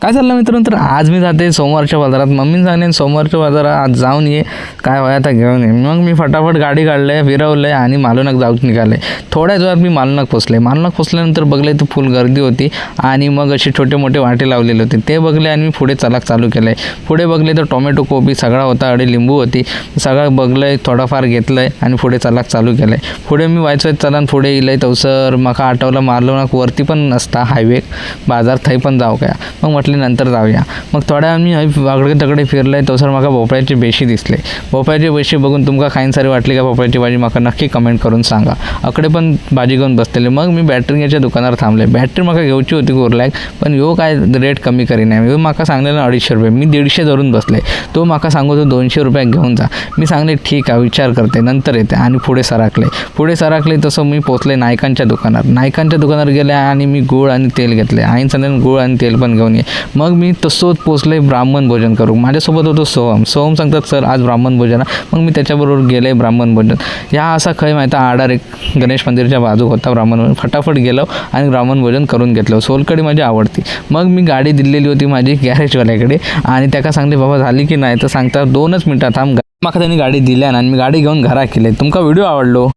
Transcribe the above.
काय चाललं मित्रांनो, तर आज मी जाते सोमवारच्या बाजारात. मम्मीने सांगितलं सोमवारच्या बाजारात आज जाऊन ये, काय होय आता घेऊन ये. मग मी फटाफट गाडी काढले, फिरवले आणि मालवणात जाऊन निघाले. थोड्याच वेळात मी मालवणात पोचल्यानंतर बघले तर फुल गर्दी होती आणि मग असे छोटे मोठे वाटे लावलेले होते ते बघले आणि मी पुढे चलाक चालू केलं. पुढे बघले तर टोमॅटो कोबी सगळा होता, अडी लिंबू होती, सगळं बघलं, थोडाफार घेतलं आणि पुढे चलाक चालू केलं. पुढे मी व्हायचं चलन पुढे येईल तवसर मका आठवलं मालवणात वरती पण नसता हायवे बाजार, थंय पण जाऊ काय. मग म्हटले नंतर जाऊया. मग थोड्या मी वागडे तगडे फिरले तसर म्हाका भोपळ्याची बेशी दिसले. भोपळ्याची बेशी बघून तुमका खाईन सारी वाटली का भोपळ्याची भाजी, म्हाका नक्की कमेंट करून सांगा. अकडे पण भाजी घेऊन बसलेले. मग मी बॅटरीच्या दुकानावर थांबले. बॅटरी म्हाका घेऊची होती कोरलायक, पण ह्यो काय रेट कमी करीना. ह्यो म्हाका सांगलेला 250 रुपये, मी 150 धरून बसले. तो म्हाका सांगतो 200 रुपयाक घेऊन जा. मी सांगले ठीक आहे, विचार करते नंतर येते आणि पुढे सरकले. तसं मी पोचले नायकांच्या दुकानावर गेले आणि मी गूळ आणि तेल घेतले. आईन सांगितलं गूळ आणि तेल पण घेऊन ये. मग मी तसंच पोचले ब्राह्मण भोजन करू. माझ्यासोबत होतो सोहम सांगतात सर आज ब्राह्मण भोजन. मग मी त्याच्याबरोबर गेले ब्राह्मण भोजन. या असा खय माहिती आडार एक गणेश मंदिरच्या बाजू होता ब्राह्मण भोजन. फटाफट गेलो आणि ब्राह्मण भोजन करून घेतलं. सोलकढी माझी आवडती. मग मी गाडी दिलेली होती माझी गॅरेजवाल्याकडे आणि त्याला सांगले बाबा झाली की नाही, तर सांगता 2च मिनटात थांब. माका त्यांनी गाडी दिल्या आणि मी गाडी घेऊन घरा केले. तुमका व्हिडिओ आवडलो